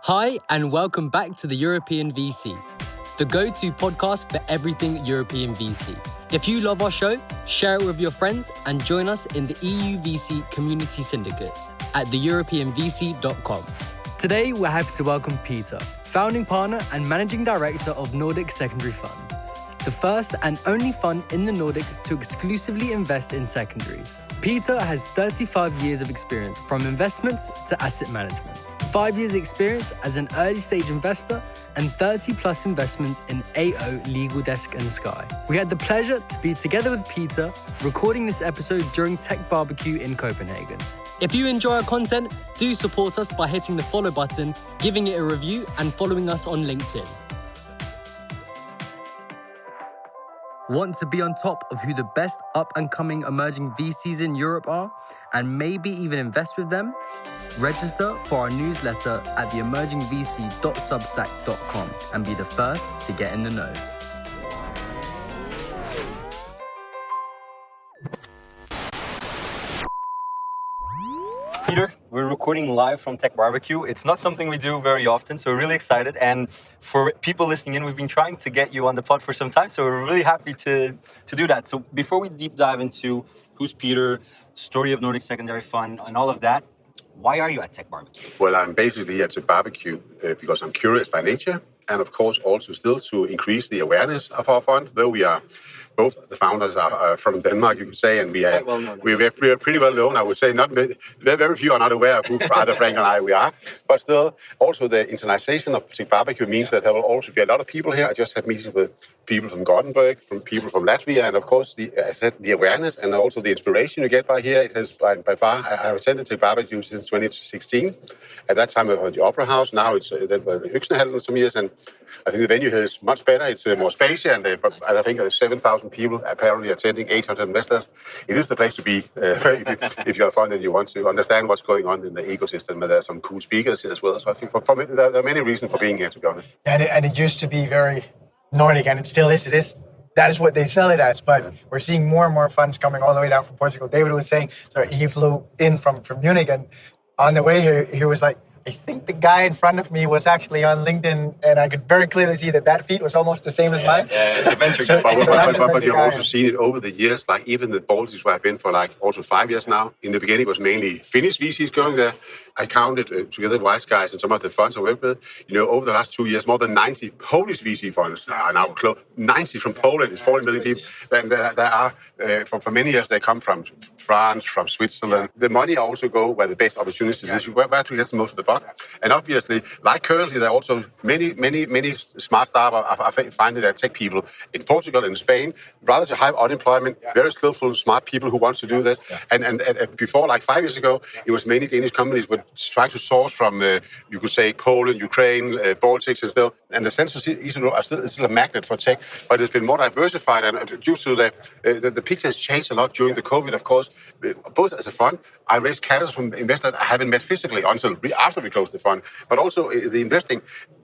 Hi, and welcome back to the European VC, the go-to podcast for everything European VC. If you love our show, share it with your friends and join us in the EUVC community syndicates at theeuropeanvc.com. Today, we're happy to welcome Peter, founding partner and managing director of Nordic Secondary Fund, the first and only fund in the Nordics to exclusively invest in secondaries. Peter has 35 years of experience from investments to asset management, 5 years experience as an early stage investor, and 30 plus investments in AO, LegalDesk and Sky. We had the pleasure to be together with Peter recording this episode during TechBBQ in Kopenhagen. If you enjoy our content, do support us by hitting the follow button, giving it a review and following us on LinkedIn. Want to be on top of who the best up-and-coming emerging VCs in Europe are, and maybe even invest with them? Register for our newsletter at theemergingvc.substack.com and be the first to get in the know. Peter, we're recording live from TechBBQ. It's not something we do very often, so we're really excited. And for people listening in, we've been trying to get you on the pod for some time, so we're really happy to do that. So before we deep dive into who's Peter, story of Nordic Secondary Fund, and all of that, why are you at TechBBQ? Well, I'm basically at TechBBQ because I'm curious by nature, and of course also still to increase the awareness of our fund, though we are both the founders are from Denmark, you could say, and we're pretty well known. I would say not very few are not aware of who either Frank and I we are, but still also the internationalization of TechBBQ means that there will also be a lot of people here. I just had meetings with people from Gothenburg, from people from Latvia, and of course the awareness and also the inspiration you get by here. It has by far. I have attended TechBBQ since 2016. At that time, we were at the Opera House. Now it's the Øksnehallen for some years, and I think the venue here is much better. It's more spacious, and I think there's 7,000 people apparently attending, 800 investors. It is the place to be if you're a fund and you want to understand what's going on in the ecosystem. And there's some cool speakers here as well. So I think for me, there are many reasons for being here, to be honest. And it used to be very Nordic, and it still is. It is. That is what they sell it as. But we're seeing more and more funds coming all the way down from Portugal. David was saying, so he flew in from Munich, and on the way here, he was like, I think the guy in front of me was actually on LinkedIn, and I could very clearly see that feed was almost the same as mine. But you've also seen it over the years, like even the Baltics where I've been for like also 5 years now. In the beginning, it was mainly Finnish VCs going there. I counted together with Wise Guys and some of the funds I work with. Over the last 2 years, more than 90 Polish VC funds are now close. 90 from Poland, it's 40 million people. Then there are, for many years, they come from France, from Switzerland. The money also go where the best opportunities is, where to get the most of the buck. And obviously, like currently, there are also many smart startups are finding their tech people in Portugal and Spain, rather to high unemployment, very skillful, smart people who want to do this. And before, like 5 years ago, it was many Danish companies would try to source from, you could say, Poland, Ukraine, Baltics, and still. And the Central Eastern Europe are still a magnet for tech, but it's been more diversified. And due to the picture has changed a lot during the COVID, of course. Both as a fund, I raised capital from investors I haven't met physically until after we closed the fund, but also the investing.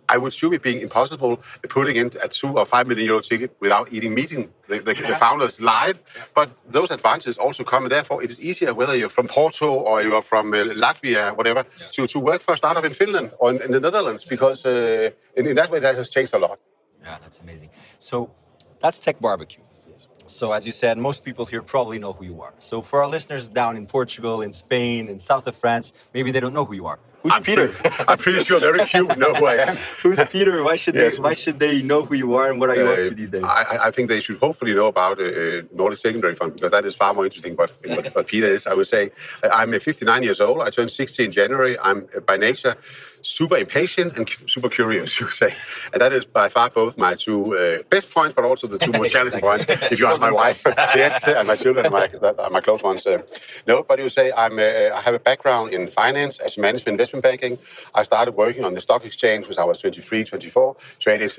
I would assume it being impossible putting in a 2 or 5 million euro ticket without meeting the founders live. But those advantages also come, and therefore it is easier whether you're from Porto or you're from Latvia, whatever, to work for a startup in Finland or in the Netherlands, because in that way that has changed a lot. Yeah, that's amazing. So that's TechBBQ. So as you said, most people here probably know who you are. So for our listeners down in Portugal, in Spain, in south of France, maybe they don't know who you are. Who's Peter? I'm pretty sure very few know who I am. Who's Peter? Why should they know who you are, and what are you up to these days? I think they should hopefully know about Nordic Secondary Fund, because that is far more interesting. But Peter is, I would say, I'm 59 years old. I turned 60 in January. I'm by nature super impatient and super curious, you could say. And that is by far both my two best points, but also the two most challenging points, if you ask my wife. Yes, and my children and my close ones. No, but you say I have a background in finance, as management, investment banking. I started working on the stock exchange when I was 23, 24, traded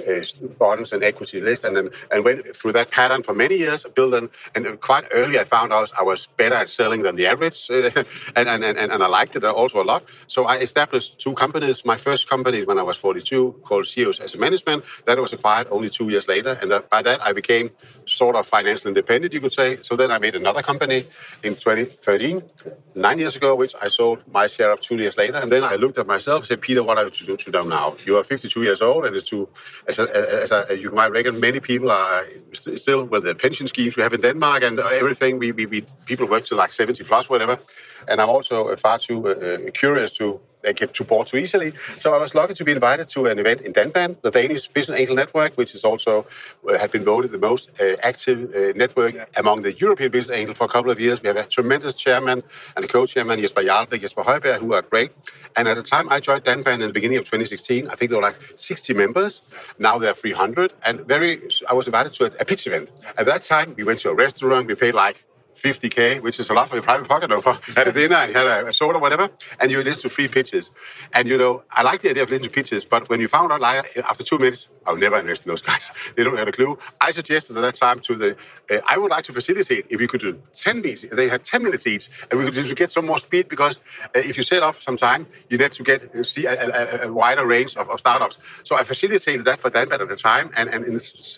bonds and equity list, and went through that pattern for many years, building. And quite early I found out I was better at selling than the average, and I liked it also a lot. So I established two companies with my first company when I was 42, called CEOs Asset Management. That was acquired only 2 years later, and by that I became sort of financially independent, you could say. So then I made another company in 2013, 9 years ago, which I sold my share of 2 years later. And then I looked at myself and said, Peter, what are you to do now? You are 52 years old, and you might reckon, many people are still with the pension schemes we have in Denmark and everything. We people work to like 70 plus, whatever. And I'm also far too curious to get too bored too easily. So I was lucky to be invited to an event in Danban, the Danish Business Angel Network, which is also have been voted the most active network among the European business angels for a couple of years. We have a tremendous chairman and a co-chairman, Jesper Jarlbæk, Jesper Højberg, who are great. And at the time I joined Danban in the beginning of 2016, I think there were like 60 members. Now there are 300. And I was invited to a pitch event. At that time, we went to a restaurant. We paid like 50K, which is a lot for your private pocket, over at a dinner and had a soda, whatever, and you listen to free pitches. And I like the idea of listening to pitches, but when you found out after 2 minutes, I'll never invest in those guys. They don't have a clue. I suggested at that time I would like to facilitate if we could do 10 meetings. They had 10 minutes each, and we could get some more speed because if you set off some time, you need to see a wider range of startups. So I facilitated that for Danban at the time,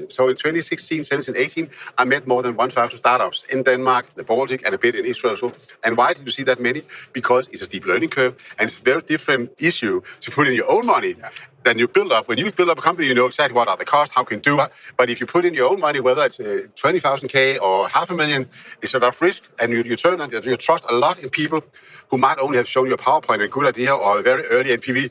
so in 2016, 17, 18, I met more than 1,000 startups in Denmark, the Baltic, and a bit in Israel. And why did you see that many? Because it's a steep learning curve, and it's a very different issue to put in your own money. Then you build up. When you build up a company, you know exactly what are the costs, how can you do it. But if you put in your own money, whether it's 20,000K or 500,000, it's a lot of risk, and you trust a lot in people who might only have shown you a PowerPoint, a good idea, or a very early NPV.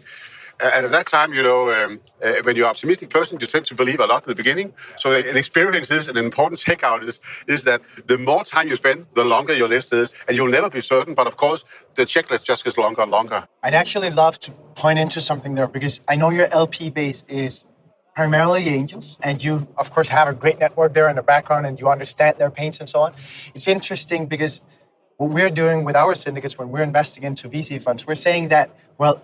And at that time, when you're an optimistic person, you tend to believe a lot at the beginning. So an experience is an important takeout is that the more time you spend, the longer your list is, and you'll never be certain. But of course, the checklist just gets longer and longer. I'd actually love to point into something there because I know your LP base is primarily angels, and you, of course, have a great network there in the background, and you understand their pains and so on. It's interesting because what we're doing with our syndicates when we're investing into VC funds, we're saying that, well,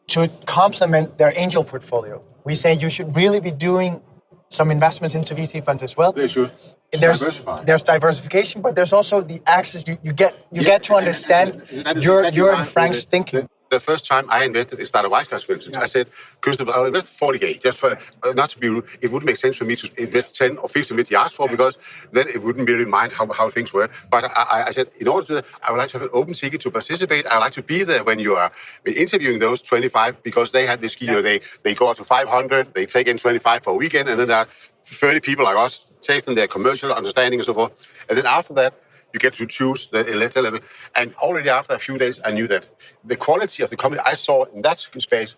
to complement their angel portfolio, we say you should really be doing some investments into VC funds as well. They should. There's diversification, but there's also the access you get to understand your and Frank's thinking. The first time I invested in Startup Wise Guys, for instance, I said, Christopher, I'll invest 40K, just for, not to be rude, it wouldn't make sense for me to invest 10 or 15 minutes you asked for, because then it wouldn't really mind how things were. But I said, in order to do that, I would like to have an open ticket to participate. I would like to be there when you are interviewing those 25, because they had this scheme, they go up to 500, they take in 25 for a weekend, and then there are 30 people like us taking their commercial understanding and so forth. And then after that, you get to choose the letter level. And already after a few days, I knew that the quality of the company I saw in that space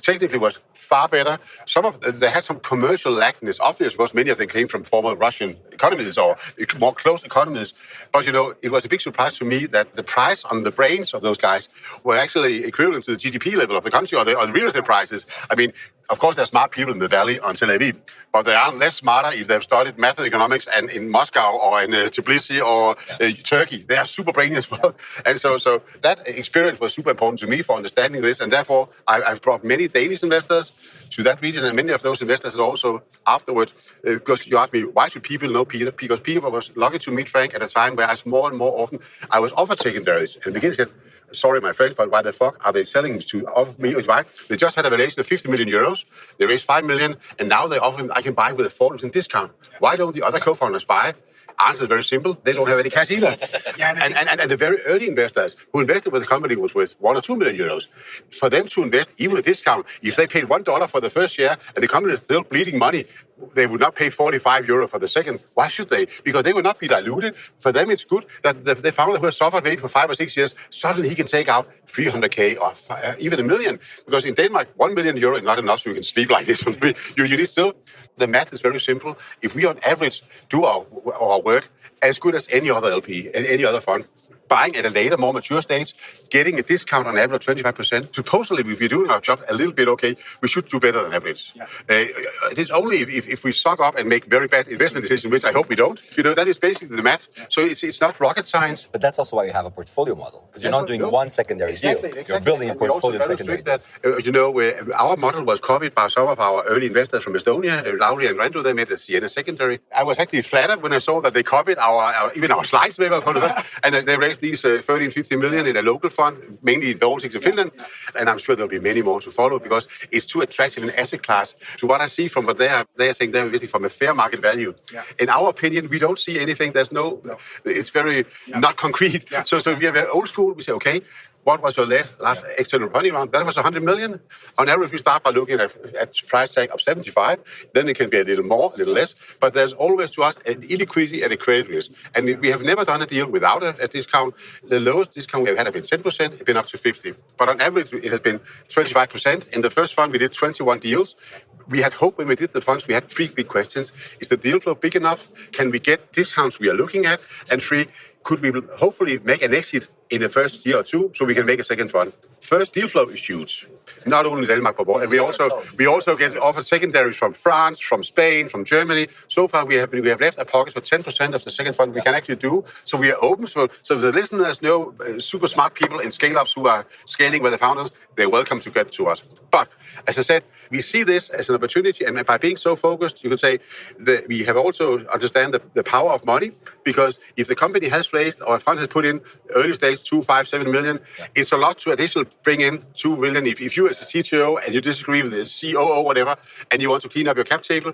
technically was far better. They had some commercial lackness, obviously, because many of them came from former Russian economies or more closed economies. But, it was a big surprise to me that the price on the brains of those guys were actually equivalent to the GDP level of the country or the real estate prices. I mean, of course, there are smart people in the valley on Tel Aviv, but they aren't less smarter if they've studied math and economics and in Moscow or in Tbilisi or Turkey. They are super brainy as well. And so that experience was super important to me for understanding this. And therefore, I've brought many Danish investors to that region, and many of those investors also afterwards, because you asked me, why should people know Peter? Because Peter was lucky to meet Frank at a time where more and more often I was offered secondaries. And the beginning said, sorry, my friends, but why the fuck are they selling to offer me? Why? They just had a valuation of 50 million euros. They raised 5 million, and now they offer me I can buy with a 40% discount. Why don't the other co-founders buy? Answer is very simple. They don't have any cash either. And the very early investors who invested with the company was worth 1 or 2 million euros. For them to invest, even with a discount, if they paid $1 for the first share and the company is still bleeding money, they would not pay 45 euro for the second. Why should they? Because they will not be diluted. For them, it's good that the founder who has suffered maybe for 5 or 6 years, suddenly he can take out 300K or even $1 million. Because in Denmark, 1 million euro is not enough so you can sleep like this. You need still, the math is very simple. If we on average do our work as good as any other LP and any other fund, buying at a later, more mature stage, getting a discount on average of 25%. Supposedly, if we're doing our job a little bit okay, we should do better than average. Yeah. It is only if we suck up and make very bad investment decisions, which I hope we don't. That is basically the math. Yeah. So it's not rocket science. But that's also why you have a portfolio model, because you're not doing one secondary deal. You're building a portfolio of secondary deals. Our model was copied by some of our early investors from Estonia, Lauri and Rando. They made a Siena secondary. I was actually flattered when I saw that they copied even our slides, and they raised these 13, 15 million in a local fund, mainly in Baltics and Finland, and I'm sure there'll be many more to follow because it's too attractive an asset class. To what I see from what they are saying, they're investing from a fair market value. In our opinion, we don't see anything. There's no. It's very not concrete. So we are very old school. We say, okay, what was your last external funding round? That was 100 million. On average, we start by looking at price tag of 75. Then it can be a little more, a little less. But there's always to us an illiquidity and a credit risk. And we have never done a deal without a discount. The lowest discount we have had has been 10%. It's been up to 50. But on average, it has been 25%. In the first fund, we did 21 deals. We had hope when we did the funds, we had three big questions. Is the deal flow big enough? Can we get discounts we are looking at? And three, could we hopefully make an exit in the first year or two so we can make a second fund? First deal flow is huge. Not only Denmark, but and we also get offered secondaries from France, from Spain, from Germany. So far, we have left a pocket for 10% of the second fund we can actually do. So we are open. So if the listeners know super smart people in scale-ups who are scaling with the founders, they're welcome to get to us. But as I said, we see this as an opportunity, and by being so focused, you can say that we have also understand the power of money, because if the company has raised or a fund has put in early stage 2, 5, 7 million, it's a lot to additional bring in 2 million. If you as a CTO and you disagree with the COO or whatever, and you want to clean up your cap table,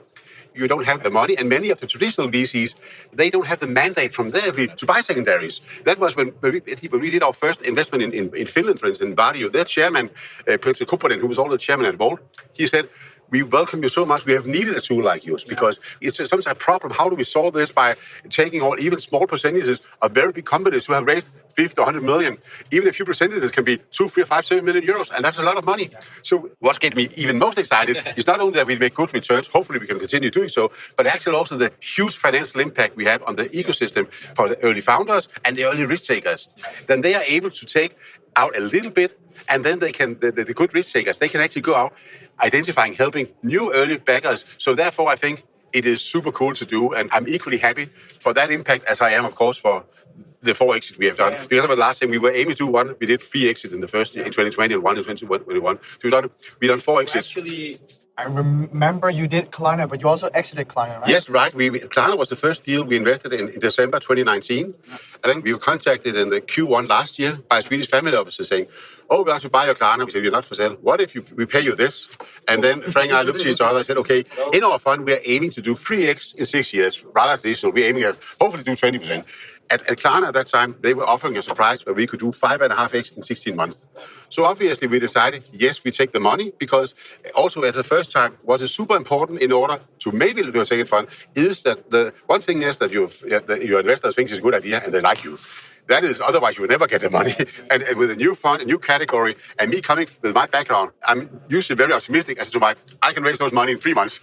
you don't have the money. And many of the traditional VCs, they don't have the mandate from there to buy secondaries. That was when we did our first investment in Finland, for instance, in Vardio. Their chairman, Peter Sandberg, who was also the chairman at Volt, he said, we welcome you so much. We have needed a tool like yours because it's sometimes a problem. How do we solve this by taking all even small percentages of very big companies who have raised 50 to 100 million? Even a few percentages can be 2, 3, 5, 7 million euros, and that's a lot of money. So what gets me even most excited is not only that we make good returns, hopefully we can continue doing so, but actually also the huge financial impact we have on the ecosystem for the early founders and the early risk takers. Then they are able to take out a little bit, and then they can, the good risk takers, they can actually go out identifying, helping new early backers. So therefore, I think it is super cool to do, and I'm equally happy for that impact as I am, of course, for the 4 exits we have done. Because of the last thing, we were aiming to do one. We did 3 exits in the first year, in 2020 and 1 in 2021. So we've done 4 exits. Actually, I remember you did Klarna, but you also exited Klarna, right? Yes, right. Klarna was the first deal we invested in December 2019. I think we were contacted in the Q1 last year by a Swedish family officer saying, oh, we want to buy your Klarna. We said, you're not for sale. What if we pay you this? And then Frank and I looked at each other and said, okay, in our fund, we're aiming to do 3x in 6 years. Rather traditional, we're aiming at hopefully do 20%. At Klarna at that time, they were offering a surprise where we could do 5.5x in 16 months. So obviously we decided, yes, we take the money, because also at the first time, what is super important in order to maybe do a second fund is that the one thing is that your investors think it's a good idea and they like you. That is, otherwise you will never get the money. And with a new fund, a new category, and me coming with my background, I'm usually very optimistic as to I can raise those money in 3 months.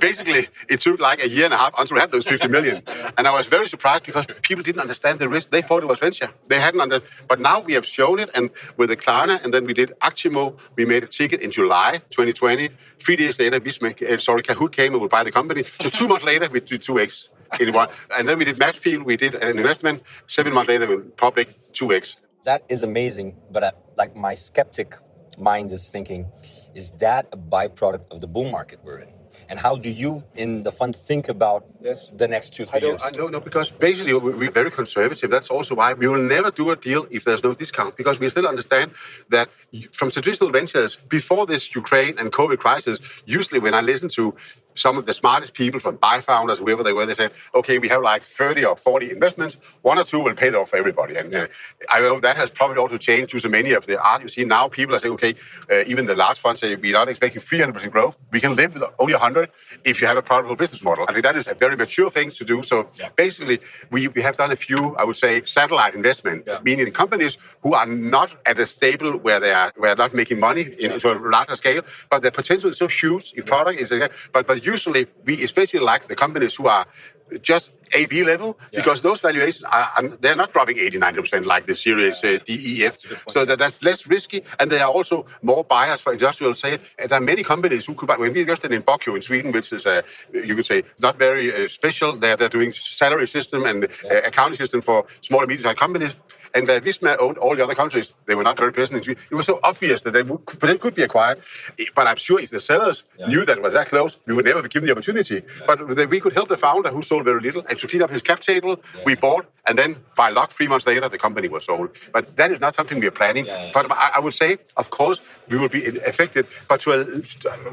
Basically, it took like a year and a half until we had those 50 million. And I was very surprised because people didn't understand the risk. They thought it was venture. They hadn't but now we have shown it, and with the Klarna, and then we did Actimo, we made a ticket in July 2020. 3 days later, Kahoot came and would buy the company. So 2 months later, we did 2x. In one. And then we did Matchpeel, we did an investment. 7 months later, we went public, 2x. That is amazing, but like my skeptic mind is thinking, is that a byproduct of the bull market we're in? And how do you, in the fund, think about the next 2-3 years? I don't know, because basically we're very conservative. That's also why we will never do a deal if there's no discount, because we still understand that from traditional ventures, before this Ukraine and COVID crisis, usually when I listen to some of the smartest people from buy founders, whoever they were, they said, okay, we have like 30 or 40 investments, 1 or 2 will pay it off for everybody. And I know that has probably also changed due to many of the art you see now. People are saying, okay, even the large funds say, we're not expecting 300% growth. We can live with only 100 if you have a profitable business model. I think that is a very mature thing to do. So basically, we have done a few, I would say, satellite investment, meaning companies who are not at a stable where they are not making money into a larger scale, but their potential is so huge. Your product is, but usually we especially like the companies who are just AB level, because those valuations they're not dropping 80-90% like the series DEF. So that's less risky, and there are also more buyers for industrial sale. And there are many companies who could buy. When we invested in BBQ in Sweden, which is you could say not very special, they're doing salary system and accounting system for small and medium-sized companies. And where Visma owned all the other countries, they were not very present in Sweden. It was so obvious that they could be acquired. But I'm sure if the sellers knew that it was that close, we would never be given the opportunity. But we could help the founder who sold very little and to clean up his cap table. We bought, and then by luck, 3 months later, the company was sold. But that is not something we are planning. But I would say, of course, we will be affected, but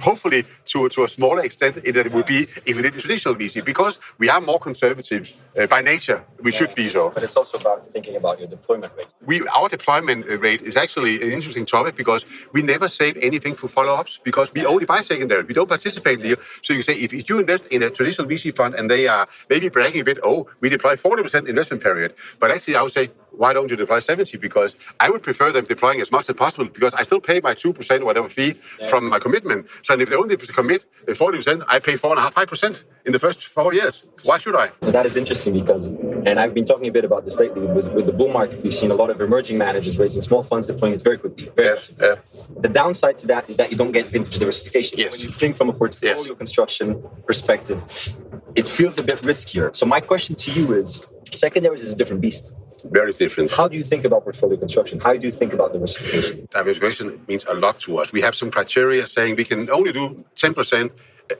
hopefully to a smaller extent than it would be if we did the traditional VC, because we are more conservative by nature. We should be so. But it's also about thinking about your deployment rate. Our deployment rate is actually an interesting topic because we never save anything for follow-ups because we only buy secondary. We don't participate in the deal. So you say, if you invest in a traditional VC fund and they are maybe bragging a bit, we deploy 40% investment period. But actually, I would say, why don't you deploy 70? Because I would prefer them deploying as much as possible because I still pay my 2% or whatever fee from my commitment. So if they only commit 40%, I pay 4.5%, 5% in the first 4 years. Why should I? That is interesting because, and I've been talking a bit about this lately, with the bull market, we've seen a lot of emerging managers raising small funds, deploying it very quickly. The downside to that is that you don't get vintage diversification. Yes. So when you think from a portfolio construction perspective, it feels a bit riskier. So my question to you is, secondaries is a different beast. Very different. How do you think about portfolio construction? How do you think about diversification? Diversification means a lot to us. We have some criteria saying we can only do 10%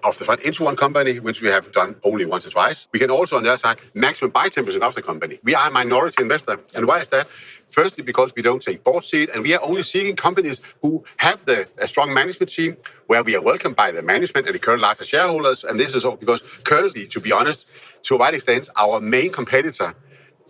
of the fund into one company, which we have done only once or twice. We can also, on the other side, maximum buy 10% of the company. We are a minority investor. And why is that? Firstly, because we don't take board seat, and we are only seeking companies who have a strong management team, where we are welcomed by the management and the current largest shareholders. And this is all because currently, to be honest, to a wide extent, our main competitor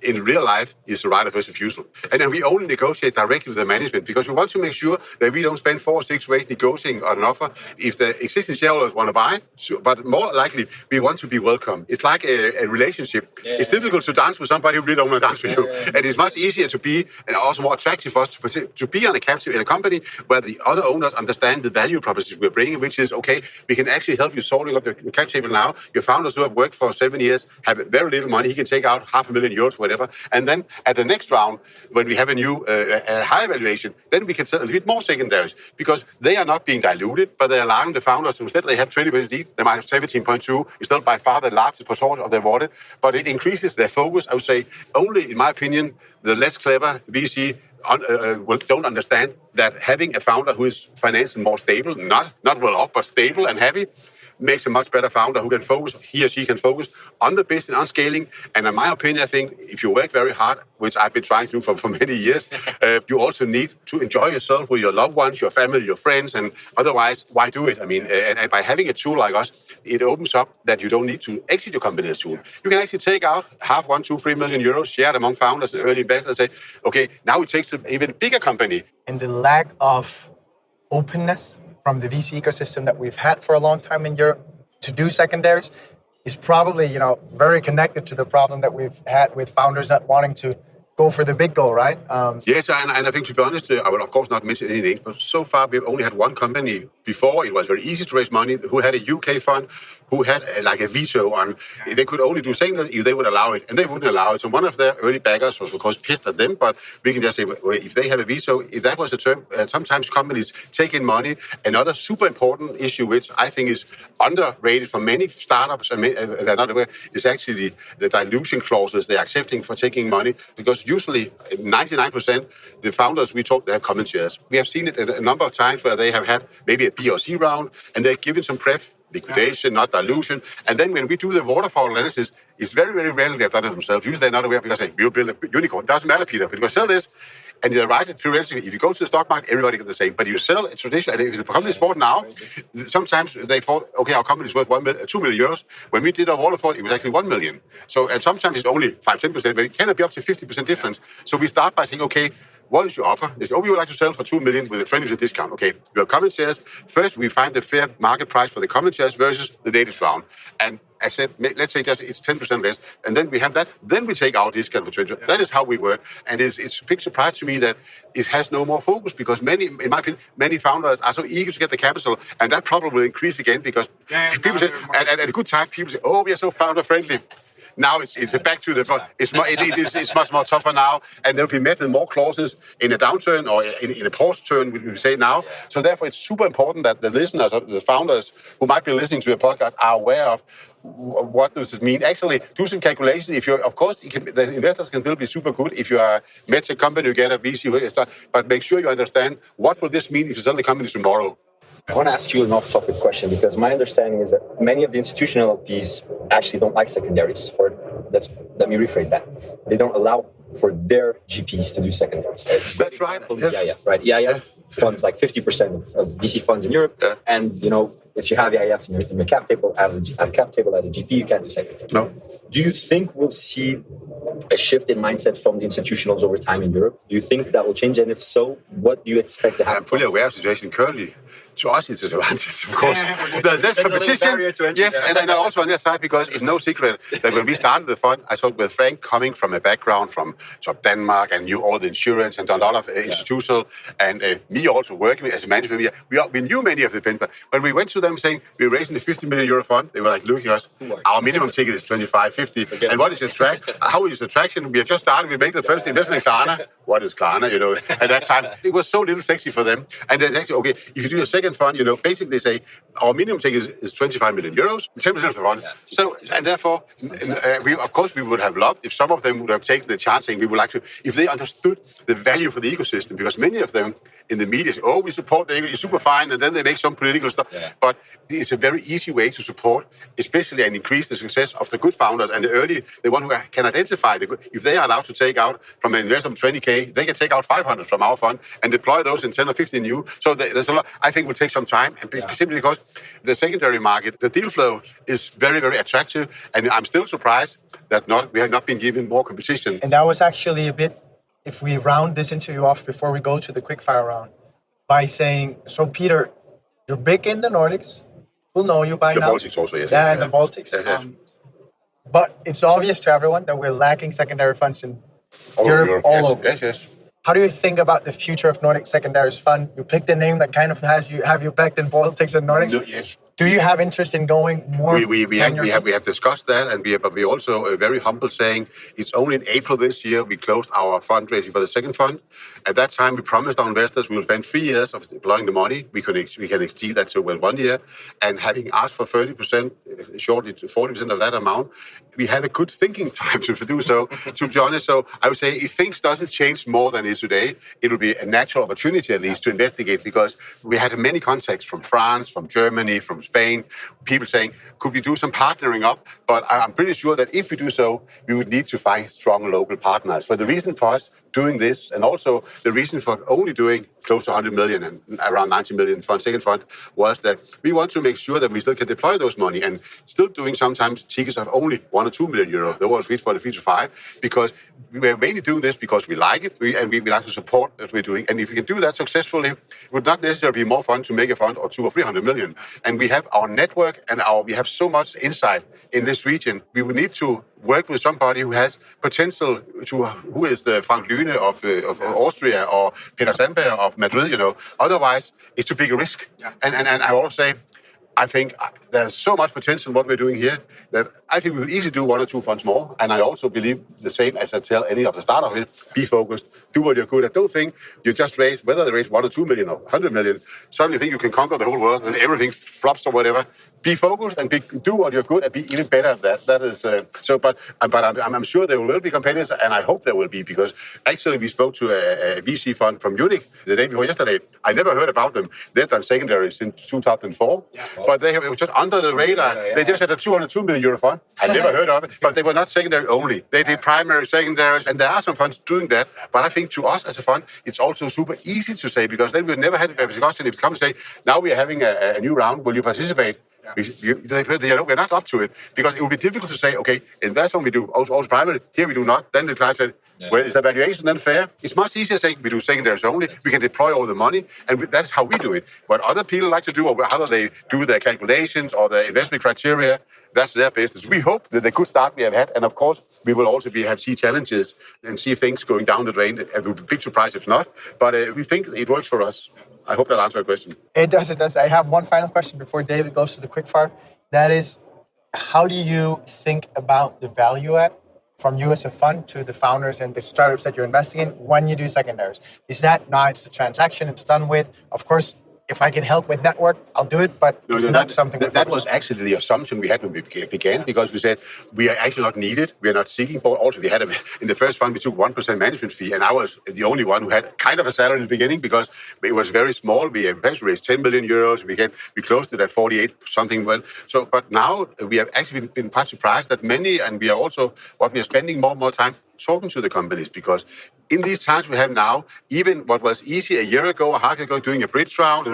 in real life is the right of first refusal. And then we only negotiate directly with the management because we want to make sure that we don't spend 4 or 6 weeks negotiating on an offer if the existing shareholders want to buy. But more likely, we want to be welcome. It's like a relationship. It's difficult to dance with somebody who really don't want to dance with you. And it's much easier to be, and also more attractive for us to be on a captive in a company where the other owners understand the value proposition we're bringing, which is, okay, we can actually help you sorting up the cap table now. Your founders who have worked for 7 years have very little money. He can take out €500,000, whatever. And then at the next round, when we have a new high valuation, then we can sell a little bit more secondaries because they are not being diluted, but they're allowing the founders, instead they have 20% each, they might have 17.2. It's still by far the largest percentage of their wallet, but it increases their focus. I would say only, in my opinion, the less clever VC don't understand that having a founder who is financially more stable, not well off, but stable and happy, makes a much better founder who can focus, he or she can focus on the business, on scaling. And in my opinion, I think if you work very hard, which I've been trying to do for many years, you also need to enjoy yourself with your loved ones, your family, your friends, and otherwise, why do it? I mean, and by having a tool like us, it opens up that you don't need to exit your company as soon. You can actually take out half, 1, 2, 3 million euros, shared among founders and early investors, and say, okay, now it takes an even bigger company. And the lack of openness from the VC ecosystem that we've had for a long time in Europe to do secondaries is probably, very connected to the problem that we've had with founders not wanting to go for the big goal, right? Yes, and I think, to be honest, I will of course not mention any names, but so far we've only had one company before. It was very easy to raise money, who had a UK fund, who had like a veto on, they could only do secondary if they would allow it, and they wouldn't allow it. So one of their early backers was, of course, pissed at them, but we can just say, well, if they have a veto, if that was a term, sometimes companies take in money. Another super important issue, which I think is underrated for many startups, and they're not aware, is actually the dilution clauses they're accepting for taking money, because usually 99% the founders we talk, they have common shares. We have seen it a number of times where they have had maybe a B or C round, and they're given some pref, liquidation, not dilution. And then when we do the waterfall analysis, it's very, very rarely they've done it themselves. Usually they're not aware because they will build a unicorn. It doesn't matter, Peter, but you sell this. And you're right, theoretically, if you go to the stock market, everybody gets the same. But you sell a traditional, and if the company is bought now, sometimes they thought, okay, our company is worth 2 million euros. When we did our waterfall, it was actually 1 million. So, and sometimes it's only 5-10%, but it cannot be up to 50% difference. So we start by saying, okay, what is your offer? They say, we would like to sell for 2 million with a 20% discount. Okay, your common shares. First, we find the fair market price for the common shares versus the latest round. And I said, let's say just it's 10% less, and then we have that. Then we take our discount for 20%. That is how we work. And it's a big surprise to me that it has no more focus, because in my opinion, many founders are so eager to get the capital, and that probably will increase again because people say, at a good time, people say, we are so founder friendly. Now it's back to it's much more tougher now, and they'll be met with more clauses in a downturn or in a pause turn, we say now. So therefore, it's super important that the listeners, the founders who might be listening to your podcast, are aware of what does it mean? Actually, do some calculation. If you're, of course, the investors can still be super good. If you are a medtech company, you get a VC, but make sure you understand what will this mean if you sell the company tomorrow. I want to ask you an off-topic question, because my understanding is that many of the institutional LPs actually don't like secondaries, or let me rephrase that. They don't allow for their GPs to do secondaries. That's right. Yes. EIF, right? EIF funds like 50% of VC funds in Europe, and if you have EIF in your cap table as a GP, you can't do secondaries. No. Do you think we'll see a shift in mindset from the institutionals over time in Europe? Do you think that will change? And if so, what do you expect to happen? I'm fully aware of the situation currently. To us, it's a advantage, of course. There's less competition. Yes, and then also on their side, because it's no secret that when we started the fund, I thought with Frank coming from a background from Denmark and knew all the insurance and done a lot of institutional, and me also working as a management, we knew many of the funds. But when we went to them saying we're raising the 50 million euro fund, they were like, look at us, our minimum ticket is 25, 50. And what is your track? How is the traction? We have just started. We made the first investment in Klarna. What is Klarna? At that time, it was so little sexy for them. And then actually, okay, if you do a second fund, basically say our minimum ticket is 25 million euros, 10% of the fund. So, and therefore, we would have loved if some of them would have taken the chance saying we would like to, if they understood the value for the ecosystem, because many of them in the media say, we support the ecosystem, it's super fine, and then they make some political stuff. Yeah. But it's a very easy way to support, especially and increase the success of the good founders and the one who can identify the good. If they are allowed to take out from an investor of 20K, they can take out 500 from our fund and deploy those in 10 or 15 new. So there's a lot. I think it will take some time, and simply because the secondary market, the deal flow is very, very attractive, and I'm still surprised that we have not been given more competition. And that was actually a bit, if we round this interview off before we go to the quickfire round, by saying, so Peter, you're big in the Nordics, we'll know you by now. The Baltics also, yes. Yeah, and the Baltics. Yes. But it's obvious to everyone that we're lacking secondary funds in Europe, all over. Yes. How do you think about the future of Nordic Secondaries Fund? You picked a name that kind of have you backed in Baltics and Nordics. No, yes. Do you have interest in going more? We have discussed that, and we also very humble saying it's only in April this year we closed our fundraising for the second fund. At that time, we promised our investors we will spend 3 years of deploying the money. We can exceed that to 1 year, and having asked for 30%, shortly to 40% of that amount, we have a good thinking time to do so. To be honest, so I would say if things doesn't change more than it is today, it will be a natural opportunity at least to investigate, because we had many contacts from France, from Germany, from Spain, people saying, could we do some partnering up? But I'm pretty sure that if we do so, we would need to find strong local partners. But the reason for us doing this, and also the reason for only doing close to 100 million and around 90 million fund, second fund, was that we want to make sure that we still can deploy those money, and still doing sometimes tickets of only 1 or 2 million euro. They were sweet for the 3 to 5, because we were mainly doing this because we like it, and we like to support what we're doing. And if we can do that successfully, it would not necessarily be more fun to make a fund or 200 or 300 million. And we have our network and we have so much insight in this region. We would need to work with somebody who has potential who is the Frank Lüne of Austria, or Peter Sandberg of Madrid, Otherwise, it's too big a risk. Yeah. And I also say, I think there's so much potential in what we're doing here that I think we would easily do 1 or 2 funds more. And I also believe the same as I tell any of the startups here, be focused, do what you're good at. Don't think you just raise, whether they raise 1 or 2 million or 100 million, suddenly think you can conquer the whole world and everything flops or whatever. Be focused and do what you're good at, be even better at that. That is But I'm sure there will be competitors, and I hope there will be, because actually we spoke to a VC fund from Munich the day before yesterday. I never heard about them. They've done secondaries since 2004, but it was just under the radar. They just had a 202 million euro fund. I never heard of it, but they were not secondary only. They did primary, secondaries, and there are some funds doing that. But I think to us as a fund, it's also super easy to say, because then we've never had a discussion. If you come and say, now we are having a new round, will you participate? We're not up to it, because it would be difficult to say, okay, in that one we do also primary, here we do not. Then the client said, well, is the valuation then fair? It's much easier saying we do secondaries only, we can deploy all the money, and that's how we do it. What other people like to do, or how they do their calculations or their investment criteria, that's their business. We hope that the good start we have had, and of course, we will also see challenges and see things going down the drain. It would be a big surprise if not, but we think it works for us. I hope that answers your question. It does. I have one final question before David goes to the quickfire. That is, how do you think about the value add from you as a fund to the founders and the startups that you're investing in when you do secondaries? Is that, it's the transaction, it's done with. Of course, if I can help with network, I'll do it, but it's not something that was actually the assumption we had when we began, because we said we are actually not needed, we are not seeking for. Also, we had in the first fund we took 1% management fee, and I was the only one who had kind of a salary in the beginning because it was very small. We had raised 10 million euros. We closed it at 48 something. Well, so but now we have actually been quite surprised that many, and we are also what we are spending more and more time talking to the companies, because in these times we have now, even what was easy a year ago, a half ago, doing a bridge round,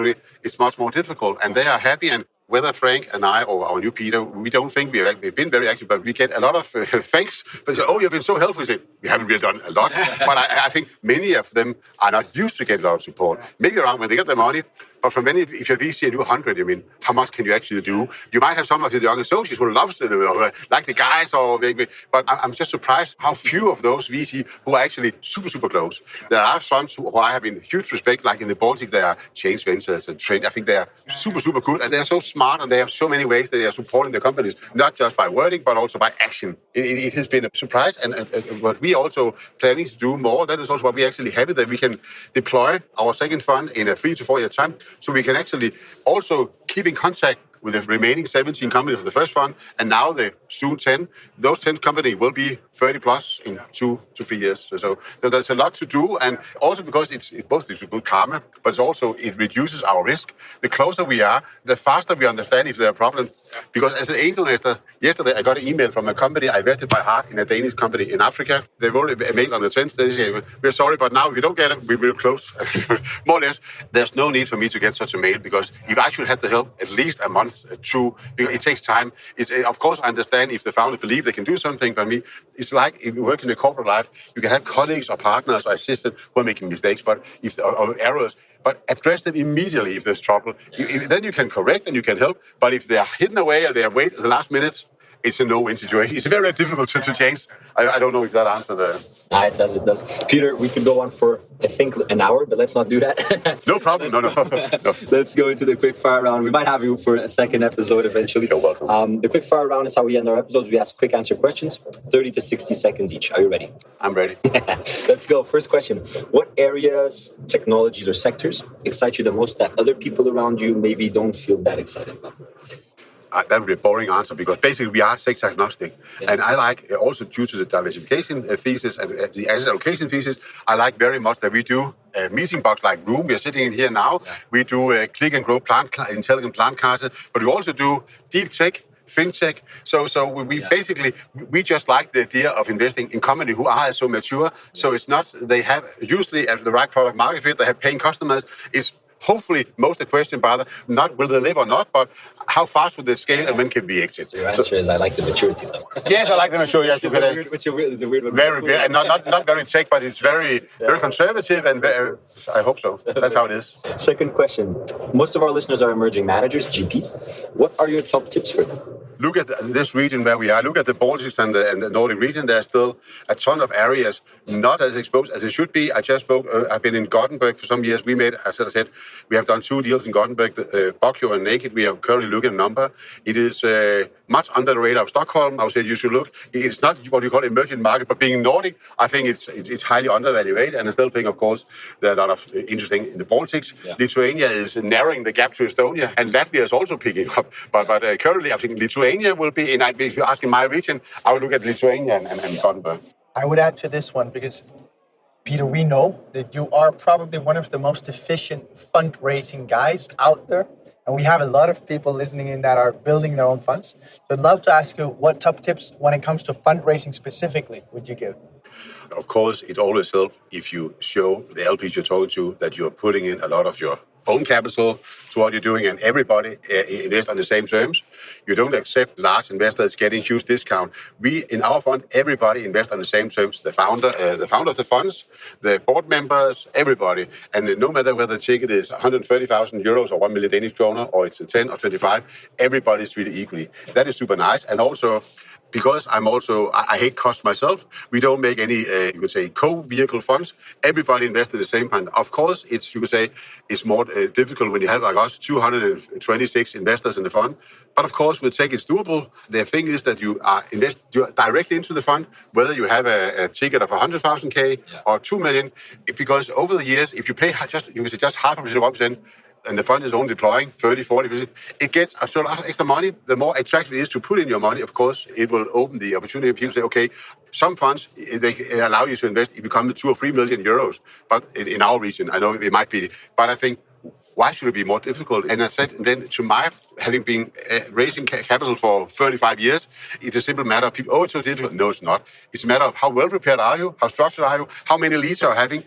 it's much more difficult, and they are happy. And whether Frank and I or our new Peter, we don't think we've been very active, but we get a lot of thanks. But they say, "Oh, you've been so helpful." We say, "We haven't really done a lot," but I think many of them are not used to get a lot of support. Maybe around when they get the money. But for many, if you're VC and do 100, I mean, how much can you actually do? You might have some of the young associates who loves it, like the guys, or maybe. But I'm just surprised how few of those VC who are actually super, super close. There are some who I have in huge respect, like in the Baltic, they are Change Ventures and Trend. I think they are super, super good, and they are so smart, and they have so many ways that they are supporting their companies, not just by wording, but also by action. It has been a surprise, and what we also planning to do more. That is also why we actually happy that we can deploy our second fund in a 3 to 4 year time. So we can actually also keep in contact with the remaining 17 companies of the first fund, and now the soon 10. Those 10 companies will be 30 plus in 2 to 3 years. So there's a lot to do, and also because it's both a good karma, but it's also it reduces our risk. The closer we are, the faster we understand if there are problems. Because as an angel investor, yesterday I got an email from a company I invested by heart in a Danish company in Africa. They wrote a mail on the 10th. They say, "We're sorry, but now if you don't get it, we will close." More or less, there's no need for me to get such a mail, because if I should have to help at least a month, two, because it takes time. Of course, I understand if the founders believe they can do something, but me, it's like if you work in a corporate life, you can have colleagues or partners or assistants who are making mistakes, but or errors. But address them immediately if there's trouble. Then you can correct and you can help. But if they are hidden away or they are wait at the last minute, it's a no-win situation. It's very difficult to change. I don't know if that answered the... It does. Peter, we could go on for, I think, an hour, but let's not do that. No problem. No. Let's go into the quick fire round. We might have you for a second episode eventually. You're welcome. The quick fire round is how we end our episodes. We ask quick answer questions, 30 to 60 seconds each. Are you ready? I'm ready. Let's go. First question. What areas, technologies, or sectors excite you the most that other people around you maybe don't feel that excited about? That would be a boring answer, because basically we are sector agnostic. Yeah. And I like, also due to the diversification thesis and the asset allocation thesis, I like very much that we do a meeting box like room. We are sitting in here now. Yeah. We do click and grow intelligent plant classes, but we also do deep tech, fintech. So we basically, we just like the idea of investing in companies who are so mature. So it's not, they have usually the right product market fit, they have paying customers. It's hopefully most the question about not will they live or not, but how fast will they scale and when can we exit? So your answer is I like the maturity though. Yes, I like the maturity. Yes, it's a weird one. Very good, and not very tech, but it's very conservative, and I hope so. That's how it is. Second question. Most of our listeners are emerging managers, GPs. What are your top tips for them? Look at this region where we are. Look at the Baltics and the Nordic region. There's still a ton of areas not as exposed as it should be. I just spoke. I've been in Gothenburg for some years. We made, as I said, we have done 2 deals in Gothenburg, BBQ and Naked. We are currently looking at a number. It is much under the radar of Stockholm. I would say you should look. It's not what you call emerging market, but being Nordic, I think it's highly undervalued. And I still think, of course, there are a lot of interesting in the Baltics. Yeah. Lithuania is narrowing the gap to Estonia, and Latvia is also picking up. But currently, I think Lithuania will be, if you're asking my region, I would look at Lithuania and Gothenburg. I would add to this one, because Peter, we know that you are probably one of the most efficient fundraising guys out there. And we have a lot of people listening in that are building their own funds. So I'd love to ask you, what top tips when it comes to fundraising specifically would you give? Of course, it always helps if you show the LPs you're talking to that you're putting in a lot of your own capital to what you're doing, and everybody invest on the same terms. You don't accept large investors getting huge discount. We, in our fund, everybody invest on the same terms. The founder of the funds, the board members, everybody. And no matter whether the ticket is 130,000 euros or 1 million Danish kroner, or it's 10 or 25, everybody is treated equally. That is super nice. And also, because I hate cost myself, we don't make any, you could say, co-vehicle funds. Everybody invests in the same fund. Of course, it's more difficult when you have, like us, 226 investors in the fund. But of course, with tech, it's doable. The thing is that you invest directly into the fund, whether you have a ticket of 100,000 or 2 million, because over the years, if you pay just half of 1%, and the fund is only deploying 30, 40%, it gets a lot of extra money. The more attractive it is to put in your money, of course, it will open the opportunity. People say, okay, some funds, they allow you to invest if you come with 2 or 3 million euros. But in our region, I know it might be, but I think, why should it be more difficult? And I said, then to my having been raising capital for 35 years, it's a simple matter of people, oh, it's so difficult. No, it's not. It's a matter of how well prepared are you, how structured are you, how many leads are you having.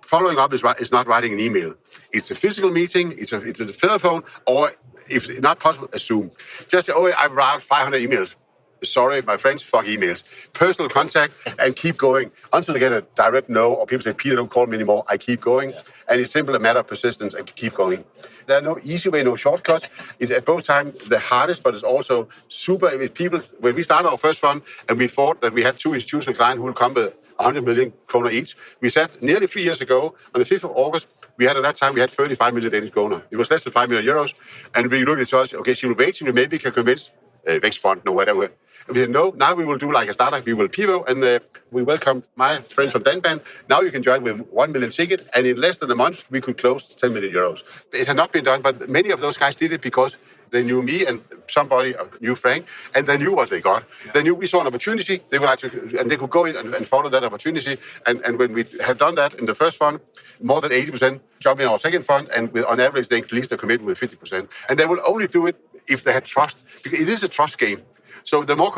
Following up is not writing an email. It's a physical meeting, it's a telephone, or if not possible, a Zoom. Just say, oh, I've written 500 emails. Sorry, my friends, fuck emails. Personal contact and keep going until they get a direct no, or people say, Peter, don't call me anymore. I keep going. Yeah. And it's simply a matter of persistence and keep going. There are no easy way, no shortcuts. It's at both times the hardest, but it's also super. With people, when we started our first fund and we thought that we had 2 institutional clients who would come with 100 million kroner each, we said nearly 3 years ago, on the 5th of August, at that time, we had 35 million Danish kroner. It was less than 5 million euros. And we looked at each other, okay, she will wait, she will maybe can convince Vækstfonden or whatever. We said, no, now we will do like a startup. We will pivot, and we welcome my friends from Danban. Now you can join with 1 million ticket, and in less than a month, we could close 10 million euros. It had not been done, but many of those guys did it because they knew me and somebody knew Frank, and they knew what they got. Yeah. They knew we saw an opportunity, they would actually, and they could go in and follow that opportunity. And when we have done that in the first fund, more than 80% jump in our second fund, and on average, they increase their commitment with 50%. And they will only do it if they had trust, because it is a trust game. So the more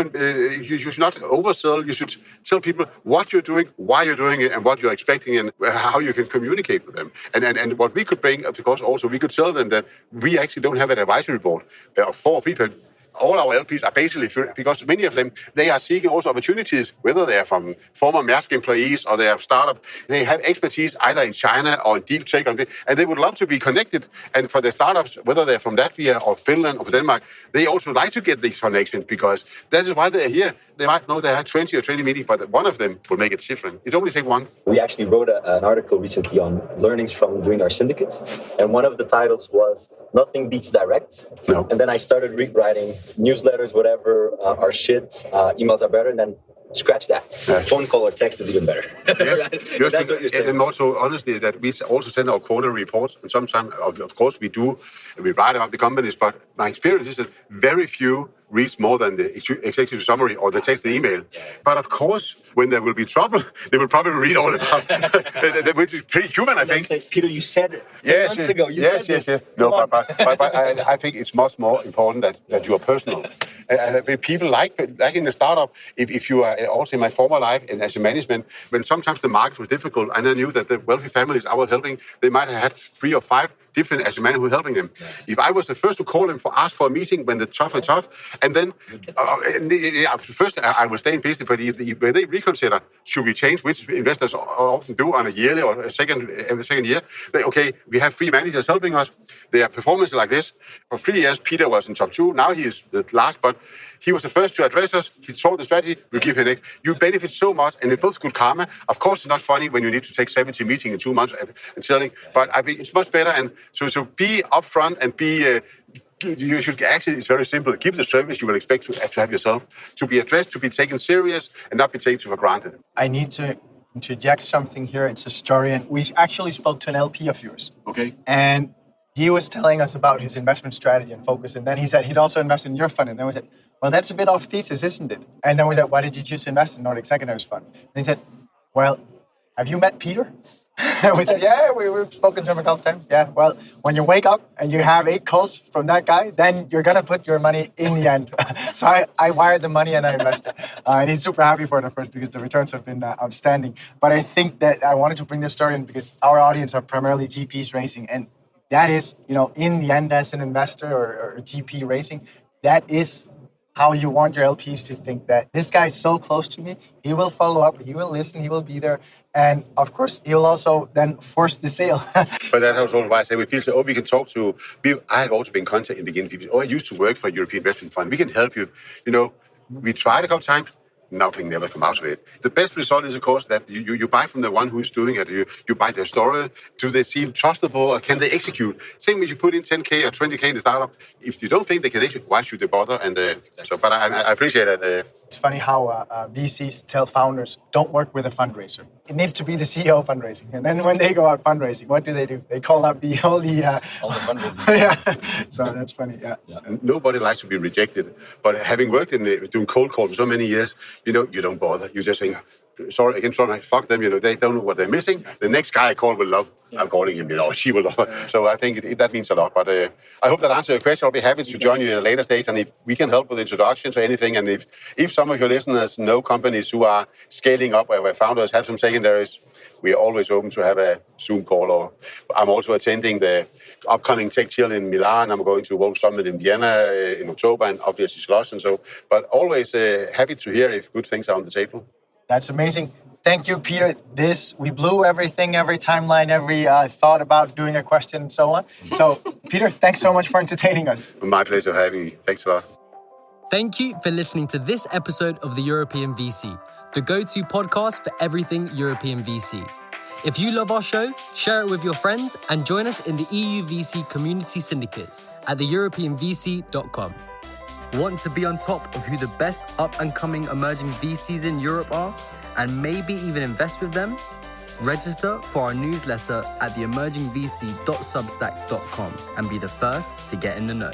you should not oversell. You should tell people what you're doing, why you're doing it, and what you're expecting, and how you can communicate with them. And what we could bring, of course, also we could tell them that we actually don't have an advisory board of 4 or 3 people. All our LPs are basically, because many of them, they are seeking also opportunities, whether they are from former Maersk employees or they are startup. They have expertise either in China or in deep tech, and they would love to be connected. And for the startups, whether they're from Latvia or Finland or Denmark, they also like to get these connections, because that is why they're here. They might know they have 20 or 20 meetings, but one of them will make it different. It only takes one. We actually wrote an article recently on learnings from doing our syndicates, and one of the titles was "Nothing Beats Direct." No. And then I started writing newsletters, whatever, are shit, emails are better, and then scratch that. Yeah. Phone call or text is even better. Yes, right? yes, That's what you're saying. And also, honestly, that we also send our quarterly reports, and sometimes, of course, we write about the companies, but my experience is that very few reads more than the executive summary or the text email. Yeah. But of course, when there will be trouble, they will probably read all about it, which is pretty human, I think. Like, Peter, you said 10 months ago. You said this. Yes. No, but I think it's much more important that you are personal. People like in the startup, if you are also in my former life and as a management, when sometimes the market was difficult, and I knew that the wealthy families I was helping, they might have had 3 or 5 different asset managers who were helping them. Yeah. If I was the first to call them ask for a meeting when the tough, and then first I will stay in business, but when they reconsider, should we change, which investors often do on a yearly or every second year, we have 3 managers helping us. Their performance is like this. For 3 years, Peter was in top 2. Now he is the last, but he was the first to address us. He told the strategy, we give him next. You benefit so much, and it's both good karma. Of course, it's not funny when you need to take 70 meetings in 2 months and selling, but I think it's much better. And so be upfront and be. You should actually, it's very simple. Give the service you will expect to have yourself, to be addressed, to be taken serious, and not be taken for granted. I need to interject something here. It's a story, and we actually spoke to an LP of yours. Okay. And he was telling us about his investment strategy and focus, and then he said he'd also invest in your fund, and then we said, well, that's a bit off thesis, isn't it? And then we said, why did you choose to invest in Nordic Secondaries Fund? And he said, well, have you met Peter? And we said, yeah, we've spoken to him a couple times. Yeah, well, when you wake up and you have 8 calls from that guy, then you're going to put your money in the end. So I wired the money and I invested. And he's super happy for it, of course, because the returns have been outstanding. But I think that I wanted to bring this story in because our audience are primarily GPs racing. And that is, in the end, as an investor or GP racing, that is how you want your LPs to think that this guy is so close to me, he will follow up, he will listen, he will be there. And of course, he'll also then force the sale. But that's also why I say when people say, we can talk to people. I have also been in contact in the beginning. People, I used to work for a European Investment Fund. We can help you. We tried a couple times. Nothing never come out of it. The best result is, of course, that you buy from the one who's doing it. You buy their story. Do they seem trustable, or can they execute? Same when you put in 10K or 20K in the startup. If you don't think they can execute, why should they bother? And but I appreciate that. It's funny how VCs tell founders, don't work with a fundraiser. It needs to be the CEO fundraising. And then when they go out fundraising, what do? They call up all the fundraising. Yeah, so that's funny, yeah. And nobody likes to be rejected. But having worked in doing cold calls for so many years, you don't bother. You just think, sorry, fuck them, they don't know what they're missing. The next guy I call will love. I'm calling him, she will love. So I think that means a lot. But I hope that answers your question. I'll be happy to join you at a later stage. And if we can help with introductions or anything, and if some of your listeners know companies who are scaling up where founders have some secondaries, we are always open to have a Zoom call. Or I'm also attending the upcoming Tech Chill in Milan. I'm going to World Summit in Vienna in October, and obviously Schloss. And so, but always happy to hear if good things are on the table. That's amazing. Thank you, Peter. We blew everything, every timeline, every thought about doing a question and so on. So, Peter, thanks so much for entertaining us. My pleasure having you. Thanks a lot. Thank you for listening to this episode of the European VC, the go-to podcast for everything European VC. If you love our show, share it with your friends and join us in the EUVC community syndicates at theeuropeanvc.com. Want to be on top of who the best up-and-coming emerging VCs in Europe are, and maybe even invest with them? Register for our newsletter at theemergingvc.substack.com and be the first to get in the know.